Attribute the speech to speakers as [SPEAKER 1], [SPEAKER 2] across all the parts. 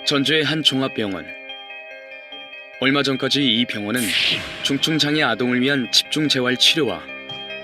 [SPEAKER 1] 전주의 한 종합병원. 얼마 전까지 이 병원은 중증장애 아동을 위한 집중재활 치료와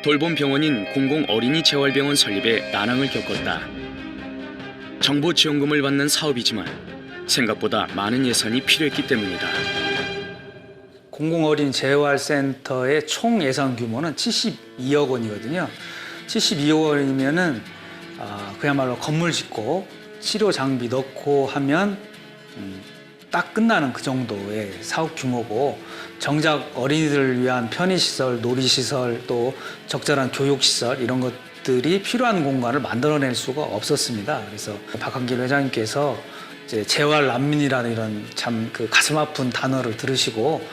[SPEAKER 1] 돌봄 병원인 공공어린이재활병원 설립에 난항을 겪었다. 정부 지원금을 받는 사업이지만 생각보다 많은 예산이 필요했기 때문이다.
[SPEAKER 2] 공공어린이재활센터의 총 예산 규모는 72억 원이거든요. 72억 원이면은 그야말로 건물 짓고 치료 장비 넣고 하면 딱 끝나는 그 정도의 사업 규모고, 정작 어린이들을 위한 편의시설, 놀이시설, 또 적절한 교육시설 이런 것들이 필요한 공간을 만들어낼 수가 없었습니다. 그래서 박한길 회장님께서 이제 재활난민이라는 이런 참 그 가슴 아픈 단어를 들으시고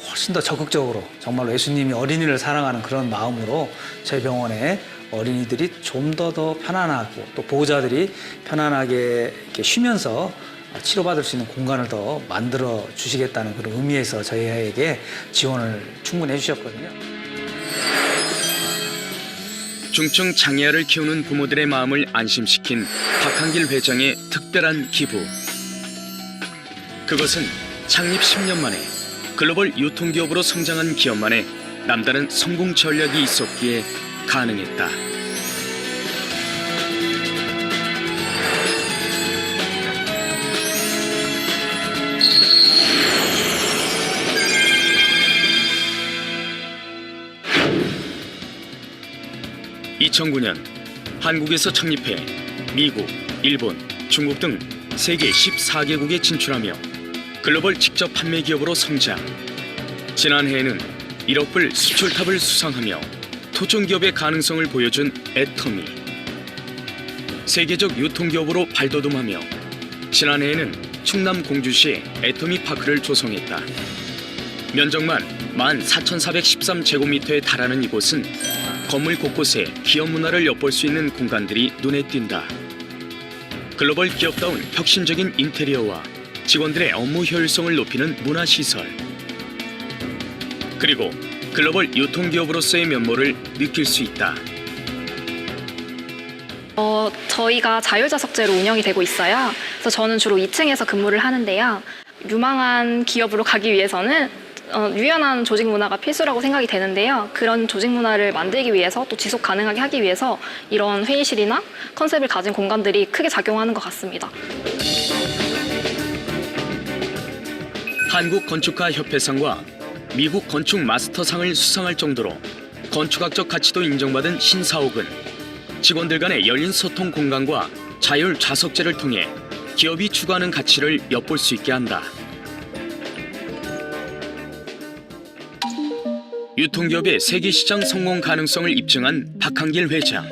[SPEAKER 2] 훨씬 더 적극적으로 정말로 예수님이 어린이를 사랑하는 그런 마음으로 저희 병원에 어린이들이 좀 더 편안하고 또 보호자들이 편안하게 이렇게 쉬면서 치료받을 수 있는 공간을 더 만들어 주시겠다는 그런 의미에서 저희에게 지원을 충분히 해주셨거든요.
[SPEAKER 1] 중증 장애아를 키우는 부모들의 마음을 안심시킨 박한길 회장의 특별한 기부. 그것은 창립 10년 만에 글로벌 유통기업으로 성장한 기업만의 남다른 성공 전략이 있었기에 가능했다. (2009년) 한국에서 창립해 미국, 일본, 중국 등 세계 14개국에 진출하며 글로벌 직접 판매 기업으로 성장. 지난해에는 1억 불 수출탑을 수상하며 토종 기업의 가능성을 보여준 애터미. 세계적 유통기업으로 발돋움하며 지난해에는 충남 공주시에 애터미 파크를 조성했다. 면적만 14,413제곱미터에 달하는 이곳은 건물 곳곳에 기업 문화를 엿볼 수 있는 공간들이 눈에 띈다. 글로벌 기업다운 혁신적인 인테리어와 직원들의 업무 효율성을 높이는 문화시설, 그리고 글로벌 유통기업으로서의 면모를 느낄 수 있다.
[SPEAKER 3] 저희가 자율좌석제로 운영이 되고 있어요. 그래서 저는 주로 2층에서 근무를 하는데요. 유망한 기업으로 가기 위해서는 유연한 조직 문화가 필수라고 생각이 되는데요. 그런 조직 문화를 만들기 위해서 또 지속 가능하게 하기 위해서 이런 회의실이나 컨셉을 가진 공간들이 크게 작용하는 것 같습니다.
[SPEAKER 1] 한국건축가협회상과 미국 건축 마스터상을 수상할 정도로 건축학적 가치도 인정받은 신사옥은 직원들 간의 열린 소통 공간과 자율 좌석제를 통해 기업이 추구하는 가치를 엿볼 수 있게 한다. 유통기업의 세계시장 성공 가능성을 입증한 박한길 회장.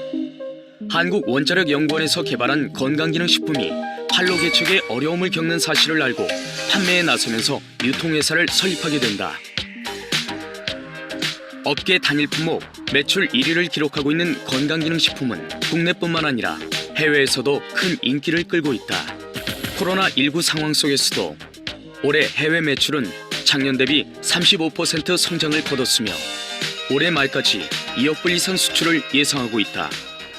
[SPEAKER 1] 한국원자력연구원에서 개발한 건강기능식품이 판로 개척에 어려움을 겪는 사실을 알고 판매에 나서면서 유통회사를 설립하게 된다. 업계 단일 품목 매출 1위를 기록하고 있는 건강기능식품은 국내뿐만 아니라 해외에서도 큰 인기를 끌고 있다. 코로나19 상황 속에서도 올해 해외 매출은 작년 대비 35% 성장을 거뒀으며 올해 말까지 2억 불 이상 수출을 예상하고 있다.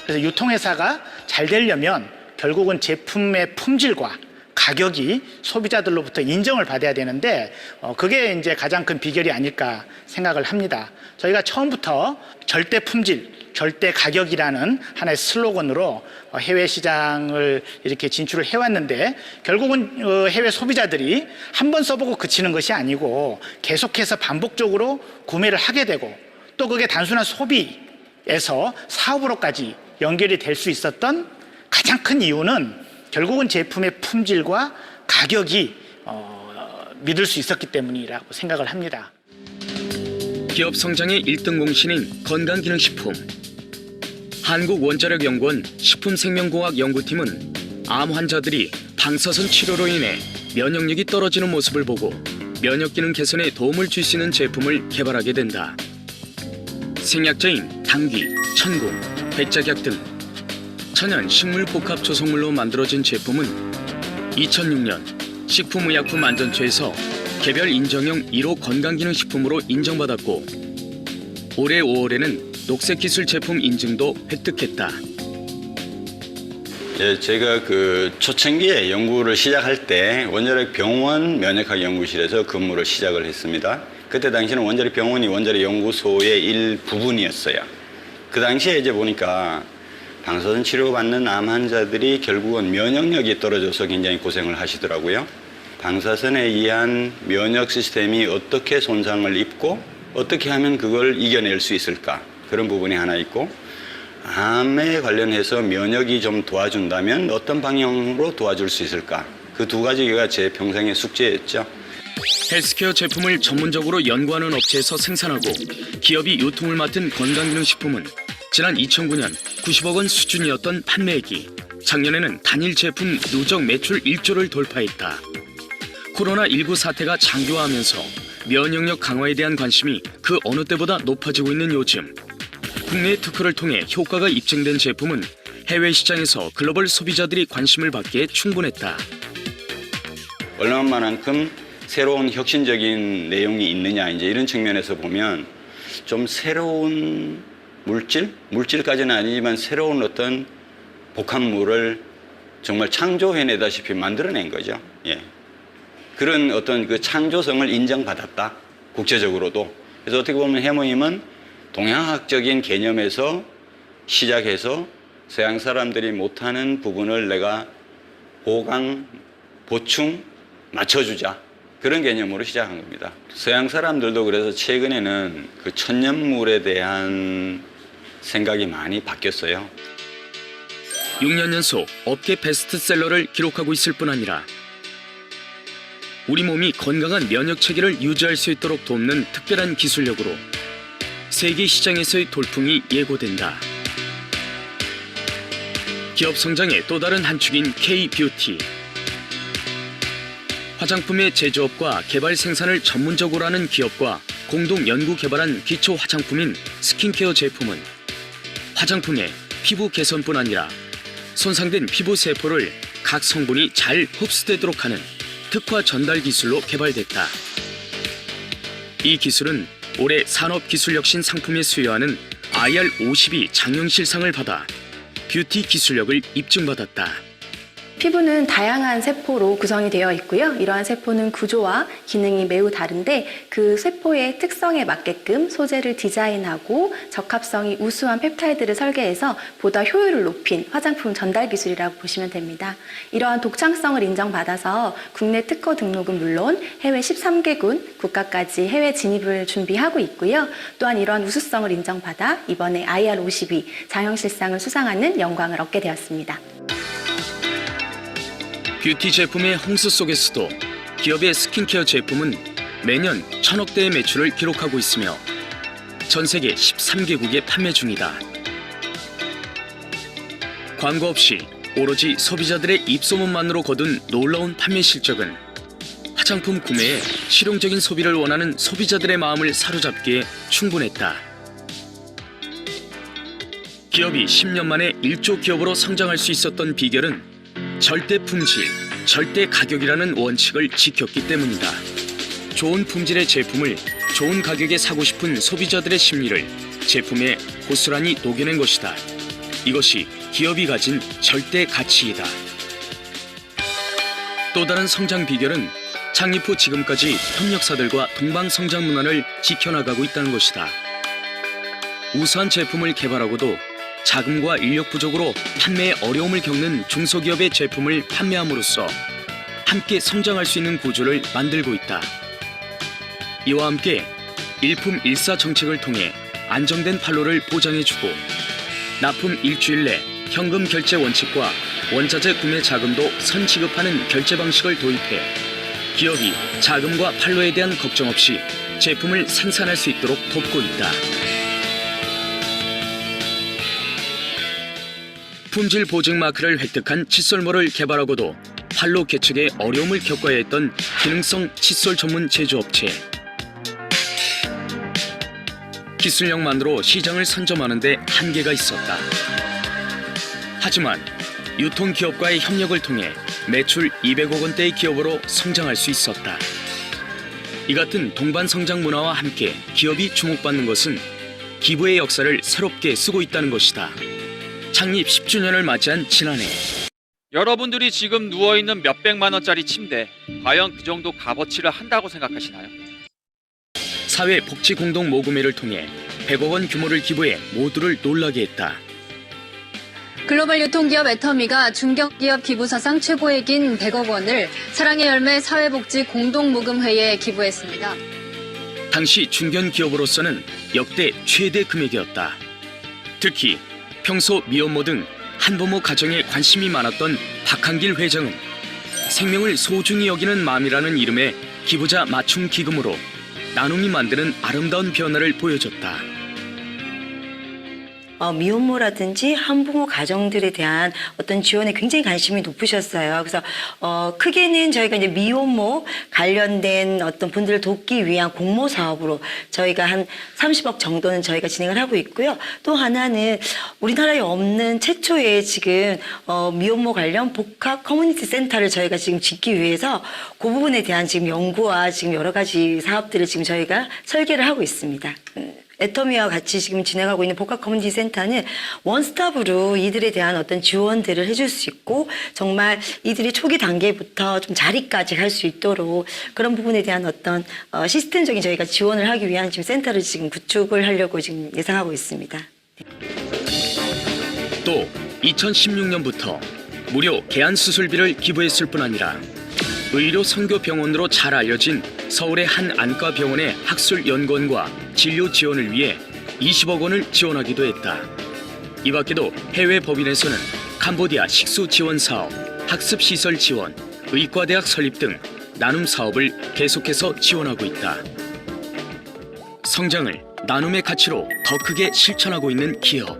[SPEAKER 4] 그래서 유통회사가 잘 되려면 결국은 제품의 품질과 가격이 소비자들로부터 인정을 받아야 되는데 그게 이제 가장 큰 비결이 아닐까 생각을 합니다. 저희가 처음부터 절대 품질, 절대 가격이라는 하나의 슬로건으로 해외 시장을 이렇게 진출을 해왔는데 결국은 해외 소비자들이 한 번 써보고 그치는 것이 아니고 계속해서 반복적으로 구매를 하게 되고 또 그게 단순한 소비에서 사업으로까지 연결이 될 수 있었던 가장 큰 이유는 결국은 제품의 품질과 가격이 믿을 수 있었기 때문이라고 생각을 합니다.
[SPEAKER 1] 기업 성장의 1등 공신인 건강기능식품. 한국원자력연구원 식품생명공학연구팀은 암 환자들이 방사선 치료로 인해 면역력이 떨어지는 모습을 보고 면역기능 개선에 도움을 줄 수 있는 제품을 개발하게 된다. 생약자인 당귀, 천궁, 백작약 등 천연 식물 복합 조성물로 만들어진 제품은 2006년 식품의약품안전처에서 개별 인정형 1호 건강기능식품으로 인정받았고 올해 5월에는 녹색기술 제품 인증도 획득했다.
[SPEAKER 5] 예, 제가 그 초창기에 연구를 시작할 때 원자력 병원 면역학 연구실에서 근무를 시작을 했습니다. 그때 당시는 원자력 병원이 원자력 연구소의 일부분이었어요. 그 당시에 이제 보니까 방사선 치료받는 암 환자들이 결국은 면역력이 떨어져서 굉장히 고생을 하시더라고요. 방사선에 의한 면역 시스템이 어떻게 손상을 입고 어떻게 하면 그걸 이겨낼 수 있을까, 그런 부분이 하나 있고, 암에 관련해서 면역이 좀 도와준다면 어떤 방향으로 도와줄 수 있을까, 그 두 가지가 제 평생의 숙제였죠.
[SPEAKER 1] 헬스케어 제품을 전문적으로 연구하는 업체에서 생산하고 기업이 유통을 맡은 건강기능식품은 지난 2009년 90억 원 수준이었던 판매액이 작년에는 단일 제품 누적 매출 1조를 돌파했다. 코로나19 사태가 장기화하면서 면역력 강화에 대한 관심이 그 어느 때보다 높아지고 있는 요즘, 국내 특허를 통해 효과가 입증된 제품은 해외 시장에서 글로벌 소비자들이 관심을 받기에 충분했다.
[SPEAKER 5] 얼마만큼 새로운 혁신적인 내용이 있느냐, 이제 이런 측면에서 보면 좀 새로운 물질까지는 아니지만 새로운 어떤 복합물을 정말 창조해내다시피 만들어낸 거죠. 예. 그런 어떤 그 창조성을 인정받았다, 국제적으로도. 그래서 어떻게 보면 해모임은 동양학적인 개념에서 시작해서 서양 사람들이 못하는 부분을 내가 보강, 보충, 맞춰주자, 그런 개념으로 시작한 겁니다. 서양 사람들도 그래서 최근에는 그 천연물에 대한 생각이 많이 바뀌었어요.
[SPEAKER 1] 6년 연속 업계 베스트셀러를 기록하고 있을 뿐 아니라 우리 몸이 건강한 면역 체계를 유지할 수 있도록 돕는 특별한 기술력으로 세계 시장에서의 돌풍이 예고된다. 기업 성장의 또 다른 한 축인 K-뷰티. 화장품의 제조업과 개발 생산을 전문적으로 하는 기업과 공동 연구 개발한 기초 화장품인 스킨케어 제품은 화장품의 피부 개선뿐 아니라 손상된 피부 세포를 각 성분이 잘 흡수되도록 하는 특화 전달 기술로 개발됐다. 이 기술은 올해 산업기술혁신 상품에 수여하는 IR52 장영실상을 받아 뷰티 기술력을 입증받았다.
[SPEAKER 6] 피부는 다양한 세포로 구성이 되어 있고요. 이러한 세포는 구조와 기능이 매우 다른데 그 세포의 특성에 맞게끔 소재를 디자인하고 적합성이 우수한 펩타이드를 설계해서 보다 효율을 높인 화장품 전달 기술이라고 보시면 됩니다. 이러한 독창성을 인정받아서 국내 특허 등록은 물론 해외 13개국 국가까지 해외 진입을 준비하고 있고요. 또한 이러한 우수성을 인정받아 이번에 IR52 장영실상을 수상하는 영광을 얻게 되었습니다.
[SPEAKER 1] 뷰티 제품의 홍수 속에서도 기업의 스킨케어 제품은 매년 1,000억대의 매출을 기록하고 있으며 전 세계 13개국에 판매 중이다. 광고 없이 오로지 소비자들의 입소문만으로 거둔 놀라운 판매 실적은 화장품 구매에 실용적인 소비를 원하는 소비자들의 마음을 사로잡기에 충분했다. 기업이 10년 만에 1조 기업으로 성장할 수 있었던 비결은 절대 품질, 절대 가격이라는 원칙을 지켰기 때문이다. 좋은 품질의 제품을 좋은 가격에 사고 싶은 소비자들의 심리를 제품에 고스란히 녹여낸 것이다. 이것이 기업이 가진 절대 가치이다. 또 다른 성장 비결은 창립 후 지금까지 협력사들과 동방 성장 문화를 지켜나가고 있다는 것이다. 우수한 제품을 개발하고도 자금과 인력 부족으로 판매에 어려움을 겪는 중소기업의 제품을 판매함으로써 함께 성장할 수 있는 구조를 만들고 있다. 이와 함께 일품 일사 정책을 통해 안정된 판로를 보장해주고 납품 일주일 내 현금 결제 원칙과 원자재 구매 자금도 선지급하는 결제 방식을 도입해 기업이 자금과 판로에 대한 걱정 없이 제품을 생산할 수 있도록 돕고 있다. 품질 보증 마크를 획득한 칫솔모를 개발하고도 판로 개척에 어려움을 겪어야 했던 기능성 칫솔 전문 제조업체. 기술력만으로 시장을 선점하는 데 한계가 있었다. 하지만 유통기업과의 협력을 통해 매출 200억 원대의 기업으로 성장할 수 있었다. 이 같은 동반 성장 문화와 함께 기업이 주목받는 것은 기부의 역사를 새롭게 쓰고 있다는 것이다. 창립 10주년을 맞이한 지난해
[SPEAKER 7] 여러분들이 지금 누워있는 몇백만 원짜리 침대, 과연 그 정도 값어치를 한다고 생각하시나요?
[SPEAKER 1] 사회복지공동모금회를 통해 100억 원 규모를 기부해 모두를 놀라게 했다.
[SPEAKER 8] 글로벌 유통기업 애터미가 중견기업 기부 사상 최고액인 100억 원을 사랑의 열매 사회복지 공동모금회에 기부했습니다.
[SPEAKER 1] 당시 중견기업으로서는 역대 최대 금액이었다. 특히 평소 미혼모 등 한부모 가정에 관심이 많았던 박한길 회장은 생명을 소중히 여기는 마음이라는 이름의 기부자 맞춤 기금으로 나눔이 만드는 아름다운 변화를 보여줬다.
[SPEAKER 9] 미혼모라든지 한부모 가정들에 대한 어떤 지원에 굉장히 관심이 높으셨어요. 그래서 크게는 저희가 이제 미혼모 관련된 어떤 분들을 돕기 위한 공모 사업으로 저희가 한 30억 정도는 저희가 진행을 하고 있고요. 또 하나는 우리나라에 없는 최초의 지금 미혼모 관련 복합 커뮤니티 센터를 저희가 지금 짓기 위해서 그 부분에 대한 지금 연구와 지금 여러 가지 사업들을 지금 저희가 설계를 하고 있습니다. 애터미와 같이 지금 진행하고 있는 복합 커뮤니티 센터는 원스톱으로 이들에 대한 어떤 지원들을 해줄 수 있고 정말 이들이 초기 단계부터 좀 자리까지 갈 수 있도록 그런 부분에 대한 어떤 시스템적인 저희가 지원을 하기 위한 지금 센터를 지금 구축을 하려고 지금 예상하고 있습니다.
[SPEAKER 1] 또 2016년부터 무료 개안 수술비를 기부했을 뿐 아니라 의료 선교 병원으로 잘 알려진 서울의 한 안과 병원의 학술 연구원과 진료 지원을 위해 20억 원을 지원하기도 했다. 이 밖에도 해외 법인에서는 캄보디아 식수 지원 사업, 학습 시설 지원, 의과대학 설립 등 나눔 사업을 계속해서 지원하고 있다. 성장을 나눔의 가치로 더 크게 실천하고 있는 기업.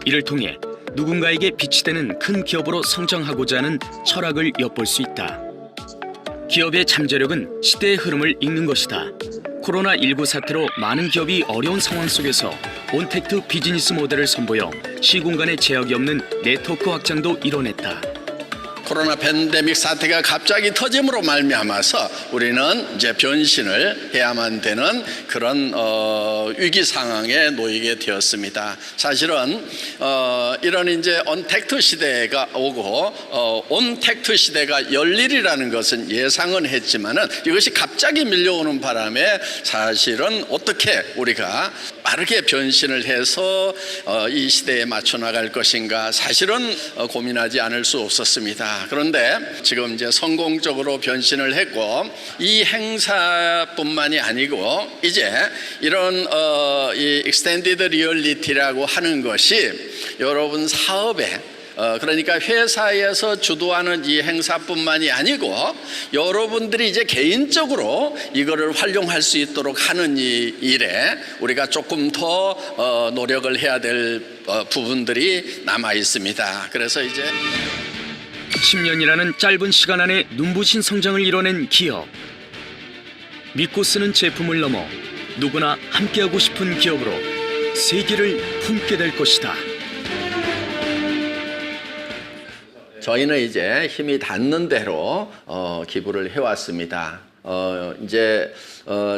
[SPEAKER 1] 이를 통해 누군가에게 빛이 되는 큰 기업으로 성장하고자 하는 철학을 엿볼 수 있다. 기업의 잠재력은 시대의 흐름을 읽는 것이다. 코로나19 사태로 많은 기업이 어려운 상황 속에서 온택트 비즈니스 모델을 선보여 시공간의 제약이 없는 네트워크 확장도 이뤄냈다.
[SPEAKER 10] 코로나 팬데믹 사태가 갑자기 터짐으로 말미암아서 우리는 이제 변신을 해야만 되는 그런 위기 상황에 놓이게 되었습니다. 사실은 이런 이제 온택트 시대가 오고 온택트 시대가 열리리라는 것은 예상은 했지만은 이것이 갑자기 밀려오는 바람에 사실은 어떻게 우리가 빠르게 변신을 해서 이 시대에 맞춰 나갈 것인가 사실은 고민하지 않을 수 없었습니다. 그런데 지금 이제 성공적으로 변신을 했고 이 행사뿐만이 아니고 이제 이런 이 익스텐디드 리얼리티라고 하는 것이 여러분 사업에 그러니까 회사에서 주도하는 이 행사뿐만이 아니고 여러분들이 이제 개인적으로 이거를 활용할 수 있도록 하는 이 일에 우리가 조금 더 노력을 해야 될 부분들이 남아 있습니다. 그래서 이제
[SPEAKER 1] 10년이라는 짧은 시간 안에 눈부신 성장을 이뤄낸 기업. 믿고 쓰는 제품을 넘어 누구나 함께하고 싶은 기업으로 세계를 품게 될 것이다.
[SPEAKER 10] 저희는 이제 힘이 닿는 대로 기부를 해왔습니다. 이제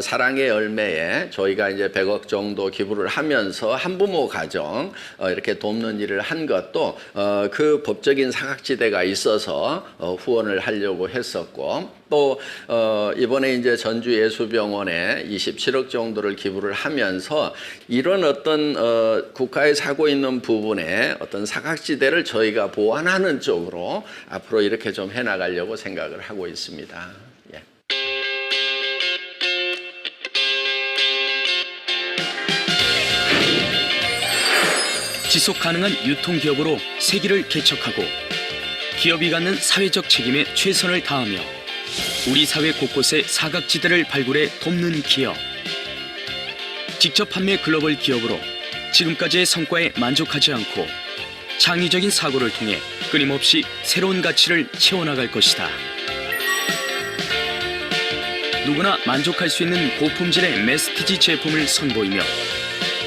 [SPEAKER 10] 사랑의 열매에 저희가 이제 100억 정도 기부를 하면서 한부모 가정 이렇게 돕는 일을 한 것도 그 법적인 사각지대가 있어서 후원을 하려고 했었고 또 이번에 이제 전주예수병원에 27억 정도를 기부를 하면서 이런 어떤 국가에 사고 있는 부분에 어떤 사각지대를 저희가 보완하는 쪽으로 앞으로 이렇게 좀 해나가려고 생각을 하고 있습니다. 예.
[SPEAKER 1] 지속 가능한 유통기업으로 세기를 개척하고 기업이 갖는 사회적 책임에 최선을 다하며 우리 사회 곳곳에 사각지대를 발굴해 돕는 기업. 직접 판매 글로벌 기업으로 지금까지의 성과에 만족하지 않고 창의적인 사고를 통해 끊임없이 새로운 가치를 채워나갈 것이다. 누구나 만족할 수 있는 고품질의 메스티지 제품을 선보이며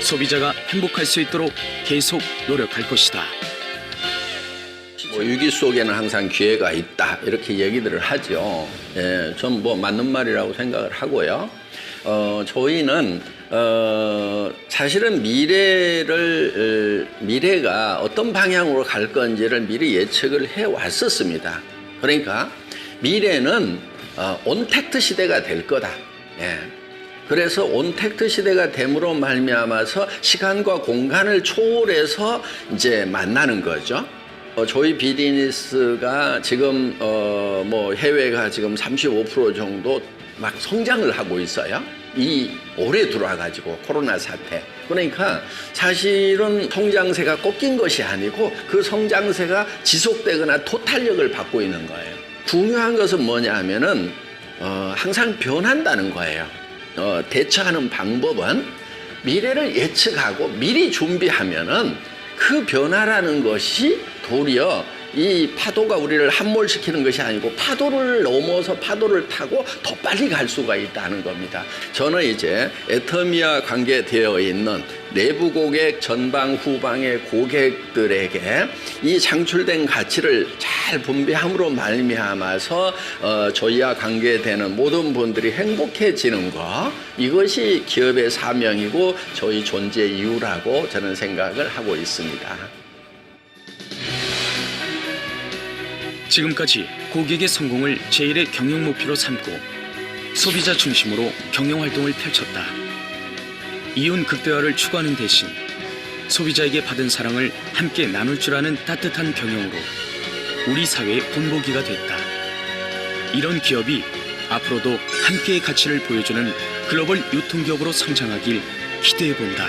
[SPEAKER 1] 소비자가 행복할 수 있도록 계속 노력할 것이다.
[SPEAKER 10] 위기 속에는 항상 기회가 있다 이렇게 얘기들을 하죠. 예, 전 뭐 맞는 말이라고 생각을 하고요. 저희는 사실은 미래가 어떤 방향으로 갈 건지를 미리 예측을 해 왔었습니다. 그러니까 미래는 온택트 시대가 될 거다. 예. 그래서 온택트 시대가 됨으로 말미암아서 시간과 공간을 초월해서 이제 만나는 거죠. 저희 비즈니스가 지금 뭐 해외가 지금 35% 정도 막 성장을 하고 있어요. 이 올해 들어와가지고 코로나 사태. 그러니까 사실은 성장세가 꺾인 것이 아니고 그 성장세가 지속되거나 토탈력을 받고 있는 거예요. 중요한 것은 뭐냐 하면은 항상 변한다는 거예요. 대처하는 방법은 미래를 예측하고 미리 준비하면은 그 변화라는 것이 도리어 이 파도가 우리를 함몰시키는 것이 아니고 파도를 넘어서 파도를 타고 더 빨리 갈 수가 있다는 겁니다. 저는 이제 애터미와 관계되어 있는 내부 고객, 전방, 후방의 고객들에게 이 창출된 가치를 잘 분배함으로 말미암아서 저희와 관계되는 모든 분들이 행복해지는 것, 이것이 기업의 사명이고 저희 존재 이유라고 저는 생각을 하고 있습니다.
[SPEAKER 1] 지금까지 고객의 성공을 제1의 경영 목표로 삼고 소비자 중심으로 경영 활동을 펼쳤다. 이윤 극대화를 추구하는 대신 소비자에게 받은 사랑을 함께 나눌 줄 아는 따뜻한 경영으로 우리 사회의 본보기가 됐다. 이런 기업이 앞으로도 함께의 가치를 보여주는 글로벌 유통기업으로 성장하길 기대해본다.